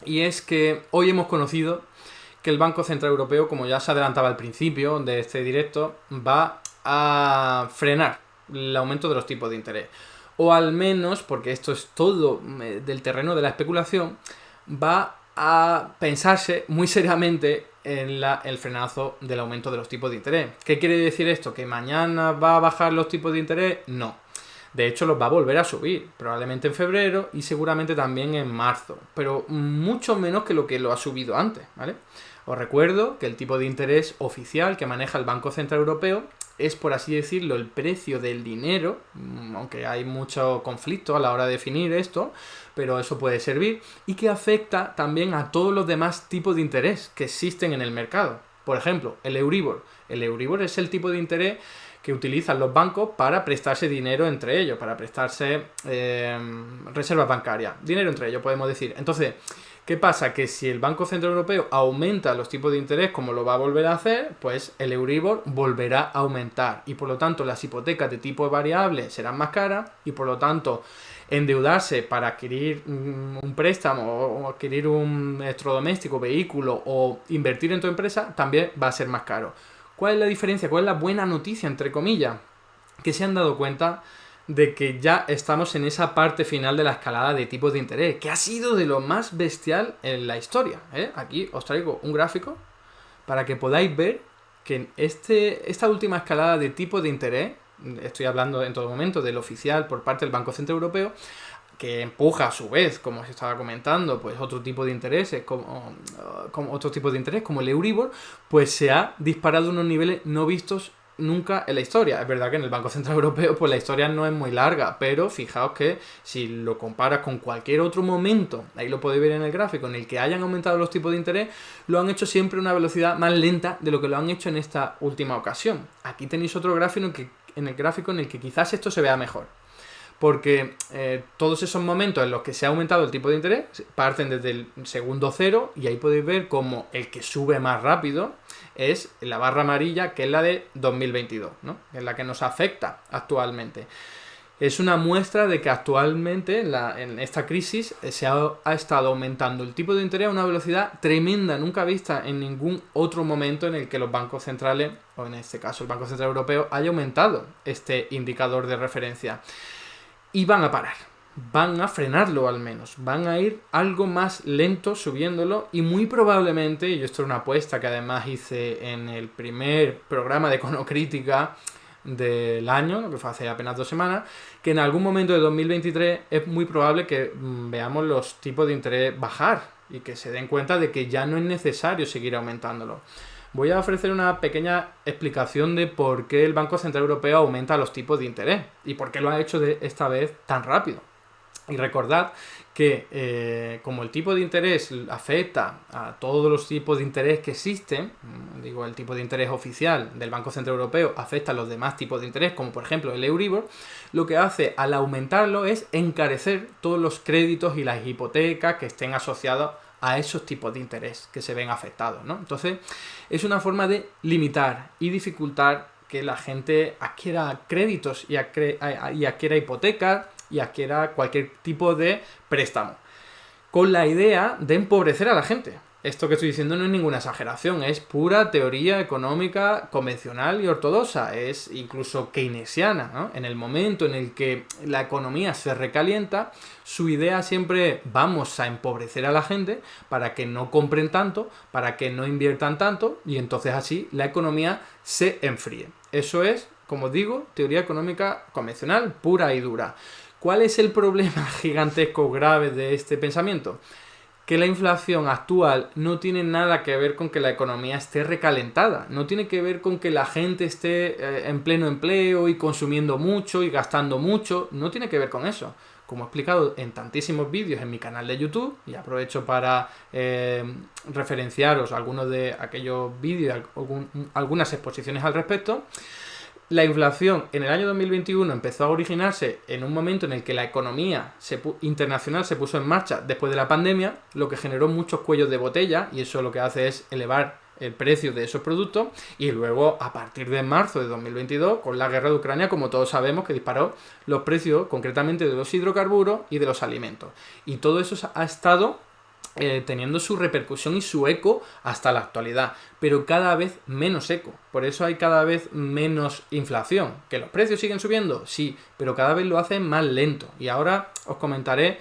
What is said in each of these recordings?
y es que hoy hemos conocido que el Banco Central Europeo, como ya se adelantaba al principio de este directo, va a frenar el aumento de los tipos de interés. O al menos, porque esto es todo del terreno de la especulación, va a pensarse muy seriamente en el frenazo del aumento de los tipos de interés. ¿Qué quiere decir esto? ¿Que mañana va a bajar los tipos de interés? No. De hecho, los va a volver a subir, probablemente en febrero y seguramente también en marzo, pero mucho menos que lo ha subido antes, ¿vale? Os recuerdo que el tipo de interés oficial que maneja el Banco Central Europeo es, por así decirlo, el precio del dinero, aunque hay mucho conflicto a la hora de definir esto, pero eso puede servir, y que afecta también a todos los demás tipos de interés que existen en el mercado. Por ejemplo, el Euribor. El Euribor es el tipo de interés que utilizan los bancos para prestarse dinero entre ellos, para prestarse reservas bancarias. Dinero entre ellos, podemos decir. Entonces, ¿qué pasa? Que si el Banco Central Europeo aumenta los tipos de interés, como lo va a volver a hacer, pues el Euribor volverá a aumentar. Y por lo tanto, las hipotecas de tipo variable serán más caras y por lo tanto, endeudarse para adquirir un préstamo o adquirir un electrodoméstico, vehículo o invertir en tu empresa también va a ser más caro. ¿Cuál es la diferencia? ¿Cuál es la buena noticia, entre comillas? Que se han dado cuenta de que ya estamos en esa parte final de la escalada de tipos de interés, que ha sido de lo más bestial en la historia, ¿eh? Aquí os traigo un gráfico para que podáis ver que en esta última escalada de tipos de interés, estoy hablando en todo momento del oficial por parte del Banco Central Europeo, que empuja a su vez, como se estaba comentando, pues otro tipo de intereses, como otros tipos de interés, como el Euribor, pues se ha disparado a unos niveles no vistos nunca en la historia. Es verdad que en el Banco Central Europeo pues la historia no es muy larga, pero fijaos que si lo comparas con cualquier otro momento, ahí lo podéis ver en el gráfico, en el que hayan aumentado los tipos de interés, lo han hecho siempre a una velocidad más lenta de lo que lo han hecho en esta última ocasión. Aquí tenéis otro gráfico en el que quizás esto se vea mejor. Porque todos esos momentos en los que se ha aumentado el tipo de interés parten desde el segundo cero y ahí podéis ver como el que sube más rápido es la barra amarilla, que es la de 2022, ¿no? Es la que nos afecta actualmente. Es una muestra de que actualmente en esta crisis se ha estado aumentando el tipo de interés a una velocidad tremenda, nunca vista en ningún otro momento en el que los bancos centrales, o en este caso el Banco Central Europeo, haya aumentado este indicador de referencia. Y van a parar, van a frenarlo al menos, van a ir algo más lento subiéndolo y muy probablemente, y esto es una apuesta que además hice en el primer programa de Econocrítica del año, que fue hace apenas 2 semanas, que en algún momento de 2023 es muy probable que veamos los tipos de interés bajar y que se den cuenta de que ya no es necesario seguir aumentándolo. Voy a ofrecer una pequeña explicación de por qué el Banco Central Europeo aumenta los tipos de interés y por qué lo ha hecho de esta vez tan rápido. Y recordad que como el tipo de interés afecta a todos los tipos de interés que existen, digo, el tipo de interés oficial del Banco Central Europeo afecta a los demás tipos de interés, como por ejemplo el Euribor, lo que hace al aumentarlo es encarecer todos los créditos y las hipotecas que estén asociados a esos tipos de interés que se ven afectados, ¿no? Entonces, es una forma de limitar y dificultar que la gente adquiera créditos y adquiera hipotecas y adquiera cualquier tipo de préstamo, con la idea de empobrecer a la gente. Esto que estoy diciendo no es ninguna exageración, es pura teoría económica convencional y ortodoxa, es incluso keynesiana, ¿no? En el momento en el que la economía se recalienta, su idea siempre es vamos a empobrecer a la gente para que no compren tanto, para que no inviertan tanto y entonces así la economía se enfríe. Eso es, como digo, teoría económica convencional, pura y dura. ¿Cuál es el problema gigantesco, grave de este pensamiento? Que la inflación actual no tiene nada que ver con que la economía esté recalentada, no tiene que ver con que la gente esté en pleno empleo y consumiendo mucho y gastando mucho, no tiene que ver con eso. Como he explicado en tantísimos vídeos en mi canal de YouTube, y aprovecho para referenciaros algunos de aquellos vídeos, algunas exposiciones al respecto. La inflación en el año 2021 empezó a originarse en un momento en el que la economía internacional se puso en marcha después de la pandemia, lo que generó muchos cuellos de botella y eso lo que hace es elevar el precio de esos productos y luego a partir de marzo de 2022 con la guerra de Ucrania, como todos sabemos, que disparó los precios concretamente de los hidrocarburos y de los alimentos. Y todo eso ha estado teniendo su repercusión y su eco hasta la actualidad, pero cada vez menos eco. Por eso hay cada vez menos inflación. ¿Que los precios siguen subiendo? Sí, pero cada vez lo hacen más lento. Y ahora os comentaré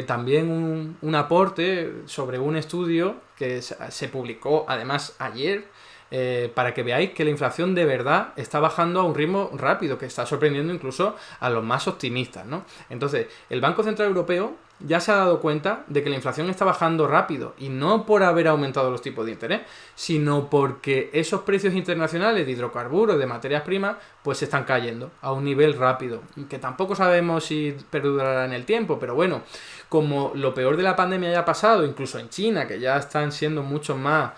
también un aporte sobre un estudio que se publicó además ayer, para que veáis que la inflación de verdad está bajando a un ritmo rápido, que está sorprendiendo incluso a los más optimistas, ¿no? Entonces, el Banco Central Europeo ya se ha dado cuenta de que la inflación está bajando rápido, y no por haber aumentado los tipos de interés, sino porque esos precios internacionales de hidrocarburos, de materias primas, pues se están cayendo a un nivel rápido, que tampoco sabemos si perdurará en el tiempo, pero bueno, como lo peor de la pandemia ya ha pasado, incluso en China, que ya están siendo mucho más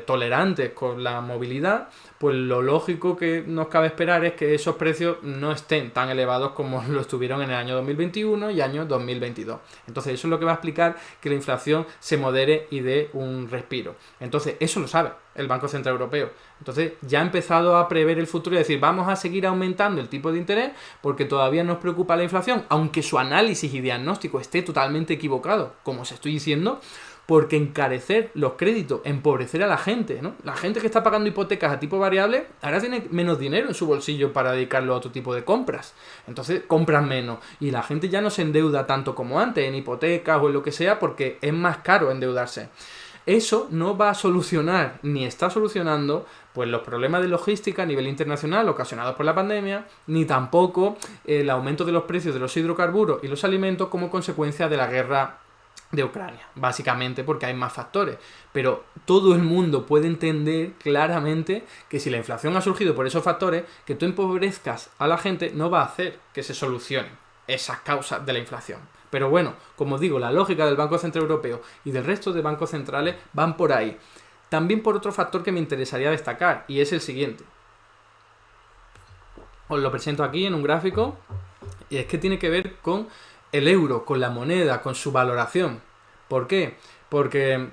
tolerantes con la movilidad, pues lo lógico que nos cabe esperar es que esos precios no estén tan elevados como lo estuvieron en el año 2021 y año 2022. Entonces eso es lo que va a explicar que la inflación se modere y dé un respiro. Entonces eso lo sabe el Banco Central Europeo. Entonces ya ha empezado a prever el futuro y decir, vamos a seguir aumentando el tipo de interés porque todavía nos preocupa la inflación, aunque su análisis y diagnóstico esté totalmente equivocado, como os estoy diciendo, porque encarecer los créditos, empobrecer a la gente, ¿no? La gente que está pagando hipotecas a tipo variable ahora tiene menos dinero en su bolsillo para dedicarlo a otro tipo de compras. Entonces compran menos y la gente ya no se endeuda tanto como antes en hipotecas o en lo que sea porque es más caro endeudarse. Eso no va a solucionar ni está solucionando pues los problemas de logística a nivel internacional ocasionados por la pandemia, ni tampoco el aumento de los precios de los hidrocarburos y los alimentos como consecuencia de la guerra de Ucrania, básicamente porque hay más factores, pero todo el mundo puede entender claramente que si la inflación ha surgido por esos factores, que tú empobrezcas a la gente no va a hacer que se solucionen esas causas de la inflación. Pero bueno, como digo, la lógica del Banco Central Europeo y del resto de bancos centrales van por ahí. También por otro factor que me interesaría destacar, y es el siguiente. Os lo presento aquí en un gráfico, y es que tiene que ver con el euro, con la moneda, con su valoración. ¿Por qué? Porque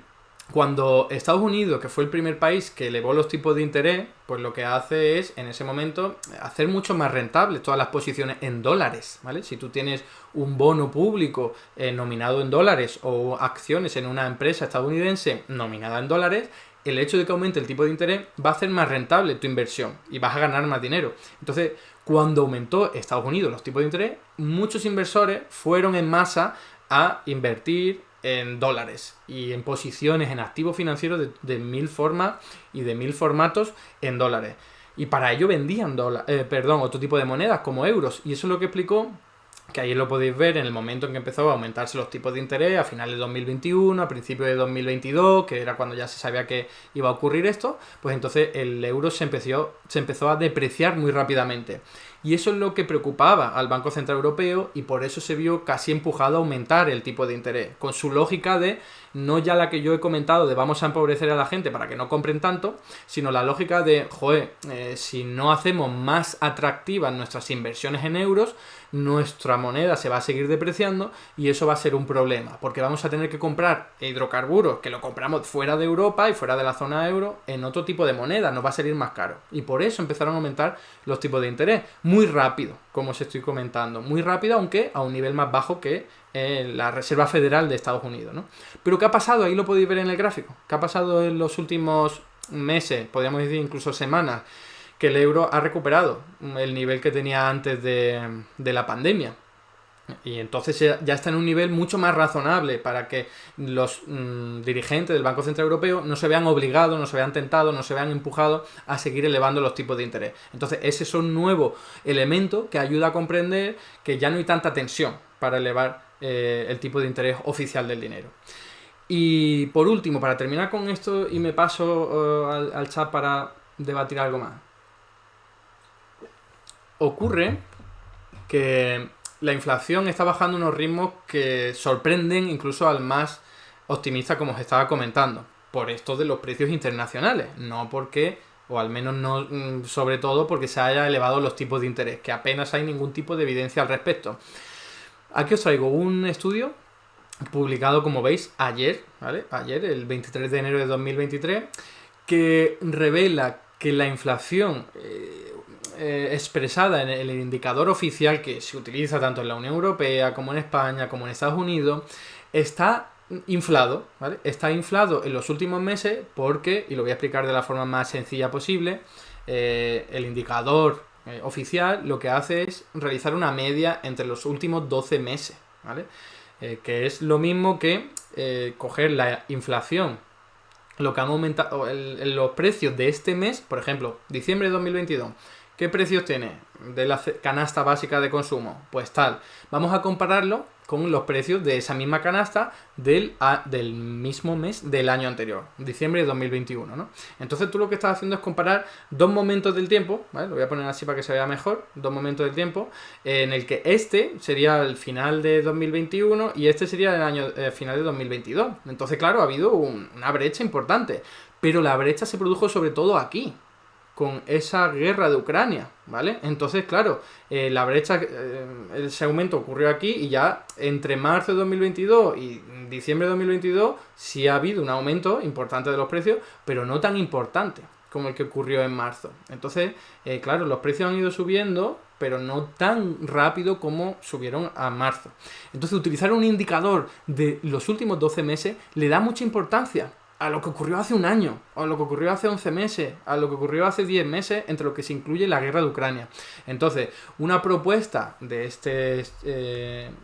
cuando Estados Unidos, que fue el primer país que elevó los tipos de interés, pues lo que hace es, en ese momento, hacer mucho más rentables todas las posiciones en dólares, ¿vale? Si tú tienes un bono público nominado en dólares o acciones en una empresa estadounidense nominada en dólares, el hecho de que aumente el tipo de interés va a hacer más rentable tu inversión y vas a ganar más dinero. Entonces, cuando aumentó Estados Unidos los tipos de interés, muchos inversores fueron en masa a invertir en dólares y en posiciones, en activos financieros de mil formas y de mil formatos en dólares. Y para ello vendían otro tipo de monedas como euros. Y eso es lo que explicó, que ahí lo podéis ver en el momento en que empezó a aumentarse los tipos de interés, a finales de 2021, a principios de 2022, que era cuando ya se sabía que iba a ocurrir esto, pues entonces el euro se empezó a depreciar muy rápidamente. Y eso es lo que preocupaba al Banco Central Europeo y por eso se vio casi empujado a aumentar el tipo de interés, con su lógica de no ya la que yo he comentado de vamos a empobrecer a la gente para que no compren tanto, sino la lógica de, si no hacemos más atractivas nuestras inversiones en euros, nuestra moneda se va a seguir depreciando y eso va a ser un problema, porque vamos a tener que comprar hidrocarburos que lo compramos fuera de Europa y fuera de la zona euro en otro tipo de moneda, nos va a salir más caro. Y por eso empezaron a aumentar los tipos de interés, muy rápido, como os estoy comentando, muy rápido, aunque a un nivel más bajo que la Reserva Federal de Estados Unidos, ¿no? Pero ¿qué ha pasado? Ahí lo podéis ver en el gráfico. ¿Qué ha pasado en los últimos meses, podríamos decir incluso semanas? Que el euro ha recuperado el nivel que tenía antes de la pandemia. Y entonces ya está en un nivel mucho más razonable para que los dirigentes del Banco Central Europeo no se vean obligados, no se vean tentados, no se vean empujados a seguir elevando los tipos de interés. Entonces ese es un nuevo elemento que ayuda a comprender que ya no hay tanta tensión para elevar el tipo de interés oficial del dinero. Y por último, para terminar con esto y me paso al chat para debatir algo más. Ocurre que la inflación está bajando unos ritmos que sorprenden incluso al más optimista, como os estaba comentando, por esto de los precios internacionales, no porque, o al menos no sobre todo porque se haya elevado los tipos de interés, que apenas hay ningún tipo de evidencia al respecto. Aquí os traigo un estudio publicado, como veis, ayer, ¿vale? Ayer, el 23 de enero de 2023, que revela que la inflación expresada en el indicador oficial que se utiliza tanto en la Unión Europea como en España como en Estados Unidos está inflado, ¿vale? Está inflado en los últimos meses porque, y lo voy a explicar de la forma más sencilla posible, el indicador oficial lo que hace es realizar una media entre los últimos 12 meses, ¿vale? Que es lo mismo que coger la inflación, lo que han aumentado los precios de este mes, por ejemplo, diciembre de 2022. ¿Qué precios tiene de la canasta básica de consumo? Pues tal. Vamos a compararlo con los precios de esa misma canasta del mismo mes del año anterior, diciembre de 2021, ¿no? Entonces tú lo que estás haciendo es comparar dos momentos del tiempo, ¿vale? Lo voy a poner así para que se vea mejor, dos momentos del tiempo, en el que este sería el final de 2021 y este sería el año final de 2022. Entonces, claro, ha habido una brecha importante, pero la brecha se produjo sobre todo aquí, con esa guerra de Ucrania, ¿vale? Entonces, claro, la brecha, ese aumento ocurrió aquí y ya entre marzo de 2022 y diciembre de 2022 sí ha habido un aumento importante de los precios, pero no tan importante como el que ocurrió en marzo. Entonces, claro, los precios han ido subiendo, pero no tan rápido como subieron a marzo. Entonces, utilizar un indicador de los últimos 12 meses le da mucha importancia a lo que ocurrió hace un año, a lo que ocurrió hace 11 meses, a lo que ocurrió hace 10 meses, entre lo que se incluye la guerra de Ucrania. Entonces, una propuesta de este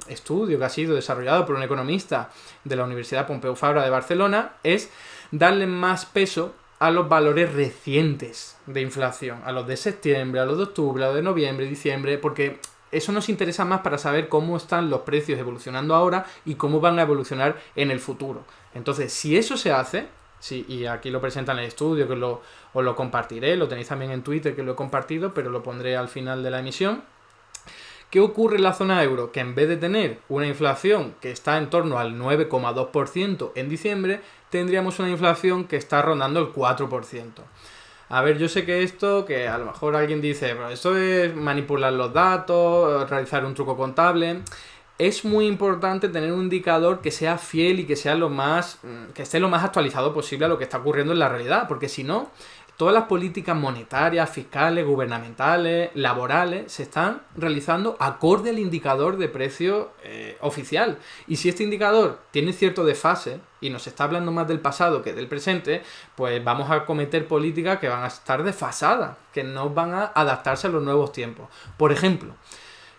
estudio que ha sido desarrollado por un economista de la Universidad Pompeu Fabra de Barcelona es darle más peso a los valores recientes de inflación, a los de septiembre, a los de octubre, a los de noviembre, diciembre, porque eso nos interesa más para saber cómo están los precios evolucionando ahora y cómo van a evolucionar en el futuro. Entonces, si eso se hace, sí, y aquí lo presentan en el estudio, que os lo compartiré, lo tenéis también en Twitter, que lo he compartido, pero lo pondré al final de la emisión. ¿Qué ocurre en la zona euro? Que en vez de tener una inflación que está en torno al 9,2% en diciembre, tendríamos una inflación que está rondando el 4%. A ver, yo sé que esto, que a lo mejor alguien dice, pero esto es manipular los datos, realizar un truco contable. Es muy importante tener un indicador que sea fiel y que sea que esté lo más actualizado posible a lo que está ocurriendo en la realidad, porque si no, todas las políticas monetarias, fiscales, gubernamentales, laborales, se están realizando acorde al indicador de precio oficial. Y si este indicador tiene cierto desfase y nos está hablando más del pasado que del presente, pues vamos a cometer políticas que van a estar desfasadas, que no van a adaptarse a los nuevos tiempos. Por ejemplo,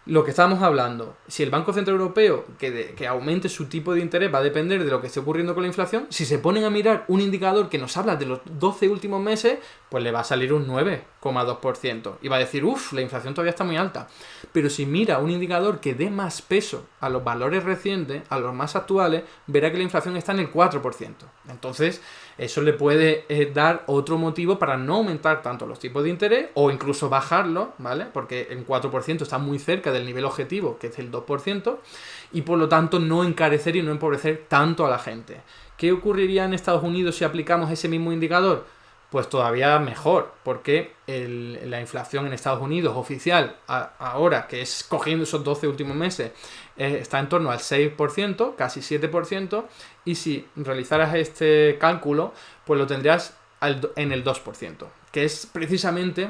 lo que estábamos hablando, si el Banco Central Europeo que aumente su tipo de interés va a depender de lo que esté ocurriendo con la inflación, si se ponen a mirar un indicador que nos habla de los 12 últimos meses, pues le va a salir un 9,2%. Y va a decir, uff, la inflación todavía está muy alta. Pero si mira un indicador que dé más peso a los valores recientes, a los más actuales, verá que la inflación está en el 4%. Entonces, eso le puede dar otro motivo para no aumentar tanto los tipos de interés o incluso bajarlos, ¿vale? Porque en 4% está muy cerca del nivel objetivo, que es el 2%, y por lo tanto no encarecer y no empobrecer tanto a la gente. ¿Qué ocurriría en Estados Unidos si aplicamos ese mismo indicador? Pues todavía mejor, porque la inflación en Estados Unidos oficial, ahora que es cogiendo esos 12 últimos meses, está en torno al 6%, casi 7%, y si realizaras este cálculo, pues lo tendrías en el 2%, que es precisamente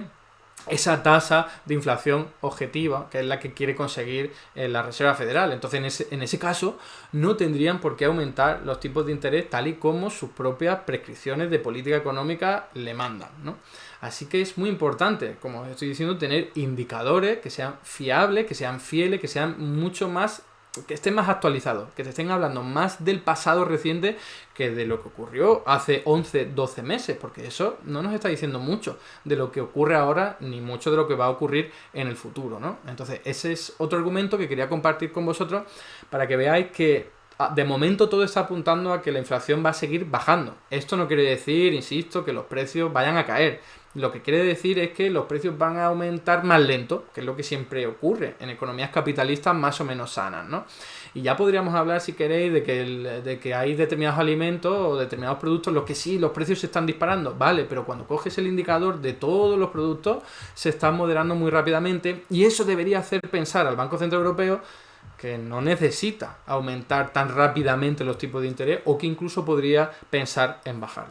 esa tasa de inflación objetiva, que es la que quiere conseguir la Reserva Federal. Entonces, en ese caso, no tendrían por qué aumentar los tipos de interés tal y como sus propias prescripciones de política económica le mandan, ¿no? Así que es muy importante, como os estoy diciendo, tener indicadores que sean fiables, que sean fieles, que sean mucho más, que estén más actualizados, que te estén hablando más del pasado reciente que de lo que ocurrió hace 11, 12 meses, porque eso no nos está diciendo mucho de lo que ocurre ahora, ni mucho de lo que va a ocurrir en el futuro, ¿no? Entonces, ese es otro argumento que quería compartir con vosotros para que veáis que de momento todo está apuntando a que la inflación va a seguir bajando. Esto no quiere decir, insisto, que los precios vayan a caer. Lo que quiere decir es que los precios van a aumentar más lento, que es lo que siempre ocurre en economías capitalistas más o menos sanas, ¿no? Y ya podríamos hablar, si queréis, de que hay determinados alimentos o determinados productos en los que sí, los precios se están disparando, vale, pero cuando coges el indicador de todos los productos, se están moderando muy rápidamente y eso debería hacer pensar al Banco Central Europeo que no necesita aumentar tan rápidamente los tipos de interés o que incluso podría pensar en bajarlos.